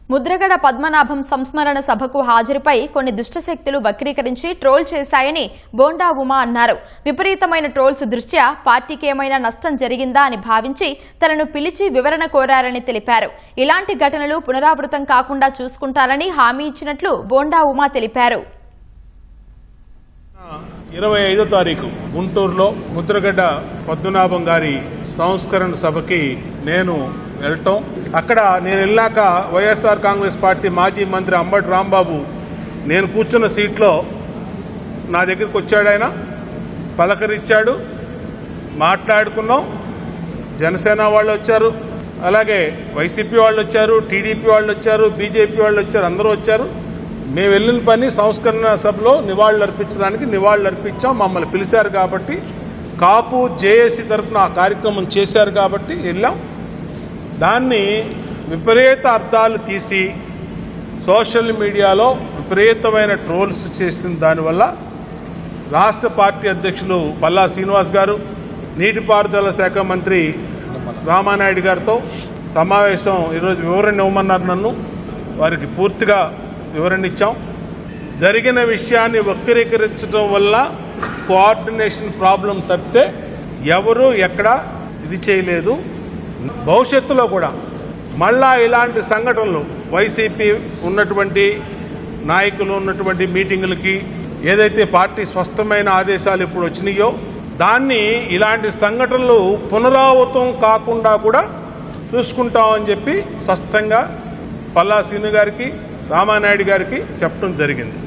ముద్రగడ పద్మనాభం సంస్మరణ సభకు హాజరుపై కొన్ని దుష్టశక్తులు వక్రీకరించి ట్రోల్ చేశాయని బోండా ఉమా అన్నారు. విపరీతమైన ట్రోల్స్ దృష్ట్యా పార్టీకి ఏమైనా నష్టం జరిగిందా అని భావించి తనను పిలిచి వివరణ కోరారని తెలిపారు. ఇలాంటి ఘటనలు పునరావృతం కాకుండా చూసుకుంటారని హామీ ఇచ్చినట్లు బోండా ఉమా తెలిపారు. 25వ తారీఖు గుంటూరులో ముద్రగడ్డ పద్మనాభం గారి సంస్కరణ సభకి నేను వెళ్ళటం, అక్కడ నేను వెళ్ళాక వైఎస్ఆర్ కాంగ్రెస్ పార్టీ మాజీ మంత్రి అంబటి రాంబాబు నేను కూర్చున్న సీట్లో నా దగ్గరికి వచ్చాడు. ఆయన పలకరించాడు, మాట్లాడుకున్నాం. జనసేన వాళ్ళు వచ్చారు, అలాగే వైసీపీ వాళ్ళు వచ్చారు, టీడీపీ వాళ్ళు వచ్చారు, బీజేపీ వాళ్ళు వచ్చారు, అందరూ వచ్చారు. మేము వెళ్ళిన పని సంస్కరణ సభలో నివాళులు అర్పించాం. మమ్మల్ని పిలిచారు కాబట్టి, కాపు జేఏసీ తరఫున ఆ కార్యక్రమం చేశారు కాబట్టి వెళ్ళాం. దాన్ని విపరీత అర్థాలు తీసి సోషల్ మీడియాలో విపరీతమైన ట్రోల్స్ చేసిన దానివల్ల రాష్ట్ర పార్టీ అధ్యక్షులు పల్లా శ్రీనివాస్ గారు, నీటిపారుదల శాఖ మంత్రి రామానాయుడు గారితో సమావేశం ఈరోజు వివరణ ఇవ్వమన్నారు. నన్ను వారికి పూర్తిగా వివరణ ఇచ్చాం. జరిగిన విషయాన్ని వక్రీకరించడం వల్ల కోఆర్డినేషన్ ప్రాబ్లం తప్పితే ఎవరు ఎక్కడ ఇది చేయలేదు. భవిష్యత్తులో కూడా మళ్ళా ఇలాంటి సంఘటనలు వైసీపీ ఉన్నటువంటి నాయకులు ఉన్నటువంటి మీటింగులకి ఏదైతే పార్టీ స్పష్టమైన ఆదేశాలు ఇప్పుడు వచ్చినాయో దాన్ని ఇలాంటి సంఘటనలు పునరావృతం కాకుండా కూడా చూసుకుంటామని చెప్పి స్పష్టంగా పల్లా శ్రీను గారికి రామానాయుడు గారికి చెప్పడం జరిగింది.